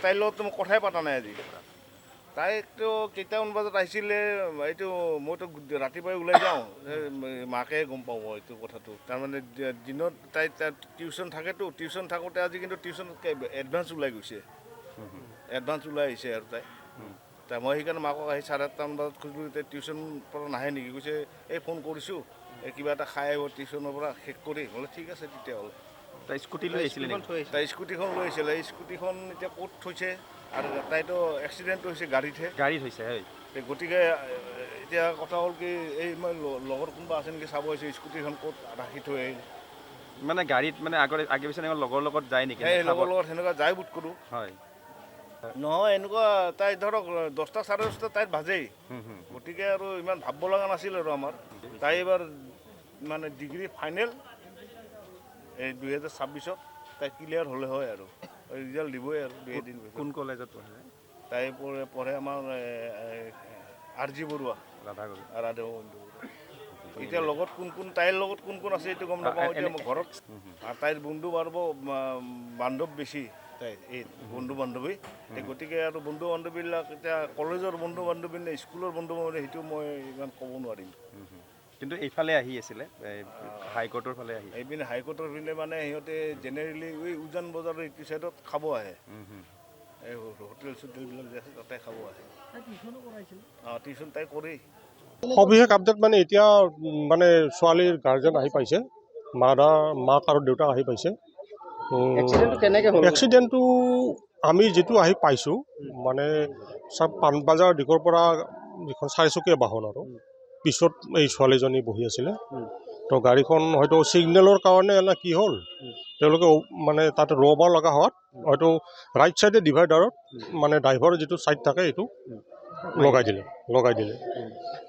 তাইৰ লগত মই কথাই পতা নাই আজি। তাইতো কেইটামান বজাত আহিছিলে, এইটো মইতো ৰাতিপুৱাই ওলাই যাওঁ, মাকে গম পাব এইটো কথাটো। তাৰমানে দিনত তাই টিউশ্যন থাকেতো, টিউশ্যন থাকোঁতে আজি কিন্তু টিউশ্যন এডভান্স ওলাই গৈছে, এডভান্স ওলাই আহিছে আৰু তাই মই সেইকাৰণে মাকক আহি 8:30মান বজাত খুজিলোঁ, এতিয়া টিউশ্যন পৰা নাহে নেকি? কৈছে এই ফোন কৰিছোঁ, এই কিবা এটা খাই আহিব টিউশ্যনৰ পৰা শেষ কৰি। বোলে ঠিক আছে তেতিয়াহ'লে। তাই স্কুটি লৈ আহিছিলে নেকি? তাই স্কুটিখন লৈ আহিছিলে, এই স্কুটিখন এতিয়া ক'ত থৈছে, আৰু তাইতো এক্সিডেণ্ট হৈছে গাড়ীতহে। গাড়ীত হৈছে হয়। গতিকে এতিয়া কথা হ'ল কি, এই মই লগৰ কোনোবা আছে নেকি চাব আহিছোঁ, স্কুটিখন ক'ত ৰাখি থৈ আহিল। মানে গাড়ীত মানে আগে পিছে লগৰ লগত যায় নেকি? এই লগৰ লগত সেনেকুৱা যায় বোধ কৰোঁ। হয় নহয় এনেকুৱা তাই ধৰক 10টা 10:30 তাইত বাজেই। গতিকে আৰু ইমান ভাবিব লগা নাছিল আৰু আমাৰ। তাই এইবাৰ মানে ডিগ্ৰী ফাইনেল, এই 2026ত তাই ক্লিয়াৰ হ'লে হয় আৰু ৰিজাল্ট দিবই আৰু 2 এদিন পিছত। কোন কলেজত পঢ়ে? তাই পঢ়ে আমাৰ RG বৰুৱা, ৰাধাগুৰি। ৰাধা বন্ধু। এতিয়া লগত কোন তাইৰ লগত কোন আছে এইটো গম নাপাওঁ এতিয়া মই ঘৰত। আৰু তাইৰ বন্ধু বান্ধৱ বেছি, তাইৰ এই বন্ধু বান্ধৱী। গতিকে আৰু বন্ধু বান্ধৱীবিলাক এতিয়া কলেজৰ বন্ধু বান্ধৱী নে স্কুলৰ বন্ধু বান্ধৱী সেইটো মই ইমান ক'ব নোৱাৰিম। কিন্তু এইফালে আহি আছিলে, হাইকোৰ্টৰ ফালে আহি। এইপিনে হাইকোৰ্টৰ পিনে মানে সিহঁতে জেনেৰেলি এই উজান বজাৰৰ এইটো ছাইডত খাব আহে, এই হোটেল চোটেলবিলাক যে আছে তাতে খাব আহে। টিউশ্যন তাই কৰেই। সবিশেষ আপডেট মানে এতিয়া মানে ছোৱালীৰ গাৰ্জেন আহি পাইছে, মাক আৰু দেউতাক আহি পাইছে। এক্সিডেণ্টটো আমি যিটো আহি পাইছোঁ মানে পাণবজাৰ দিশৰ পৰা যিখন চাৰিচকীয়া বাহন আৰু পিছত এই ছোৱালীজনী বহি আছিলে। তো গাড়ীখন হয়তো ছিগনেলৰ কাৰণে নে কি হ'ল, তেওঁলোকে মানে তাতে ৰ'ব লগা হোৱাত হয়তো ৰাইট ছাইডে ডিভাইডাৰত মানে ড্ৰাইভাৰৰ যিটো ছাইড থাকে এইটো লগাই দিলে।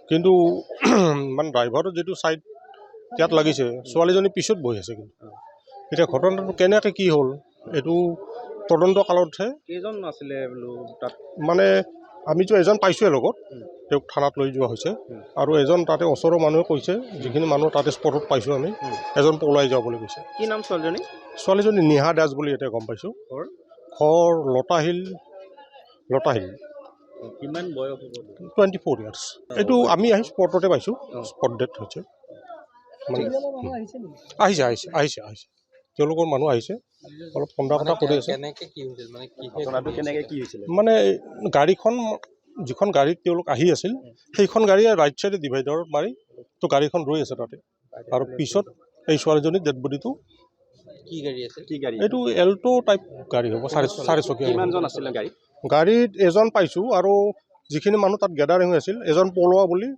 কিন্তু মানে ড্ৰাইভাৰৰ যিটো ছাইড ইয়াত লাগিছে, ছোৱালীজনী পিছত বহি আছে। কিন্তু এতিয়া ঘটনাটো কেনেকৈ কি হ'ল এইটো তদন্ত কালতহে। কেইজন আছিলে তাত? মানে আমিতো এজন পাইছোঁৱে লগত, তেওঁক থানাত লৈ যোৱা হৈছে। আৰু এজন তাতে ওচৰৰ মানুহে কৈছে, যিখিনি মানুহ তাতে স্পটত পাইছোঁ আমি, এজন পলাই যোৱা বুলি কৈছে। কি নাম ছোৱালীজনী? ছোৱালীজনী নিহা দাস বুলি এতিয়া গম পাইছোঁ। ঘৰ লতাশিল। কিমান বয়স হ'ব? 24 ইয়াৰ্ছ। এইটো আমি আহি স্পটতে পাইছোঁ, স্পট ডেট হৈছে। মানে আহিছে তেওঁলোকৰ মানুহ আহিছে, অলপ কন্দা কটা কৰি আছে। মানে গাড়ীখন যিখন গাড়ীত তেওঁলোক আহি আছিল, সেইখন গাড়ীয়ে ৰাইট চাইডে ডিভাইডাৰত মাৰি তো গাড়ীখন ৰৈ আছে তাতে। আৰু পিছত এই ছোৱালীজনীৰ ডেড বডিটো এইটো এল্টো টাইপ গাড়ী হ'ব, চাৰিচকীয়া। কিমানজন আছিলে গাড়ীত? গাড়ীত এজন পাইছোঁ, আৰু যিখিনি মানুহ তাত গেডাৰিং হৈ আছিল এজন পলোৱা বুলি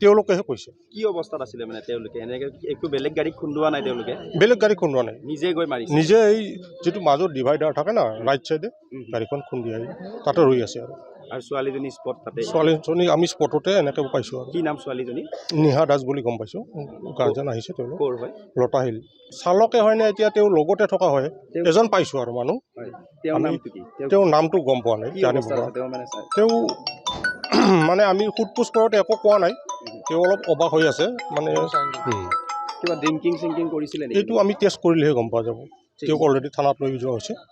তেওঁলোকেহে কৈছে। কি অৱস্থাত আছিলে মানে তেওঁলোকে? এনেকৈ একো বেলেগ গাড়ী খুন্দোৱা নাই তেওঁলোকে? বেলেগ গাড়ী খুন্দোৱা নাই, নিজে গৈ মাৰিছে? নিজে এই যিটো মাজত ডিভাইডাৰ থাকে না, ৰাইট চাইডে গাড়ীখন খুন্দি আহি তাতে ৰৈ আছে। আৰু ছোৱালীজনী স্পট তাতে? ছোৱালীজনী আমি স্পটতে এনেকৈ পাইছোঁ। আৰু কি নাম ছোৱালীজনী? নিহা দাস বুলি গম পাইছোঁ। গাৰ্জেন আহিছে তেওঁলোক। ক'ৰ হয়? লতাশিল। চালকে হয়নে এতিয়া তেওঁ লগতে থকা হয়, এজন পাইছোঁ আৰু মানুহ। তেওঁৰ নামটো গম পোৱা নাই, জানিব পৰা। তেওঁ মানে আমি সোধ পোছ কৰোঁতে একো কোৱা নাই, তেওঁ অলপ অবাক হৈ আছে। মানে কিবা ড্ৰিংকিং চিংকিং কৰিছিলে নেকি? এইটো আমি টেষ্ট কৰিলেহে গম পোৱা যাব। তেওঁক অলৰেডি থানাত লৈ যোৱা হৈছে।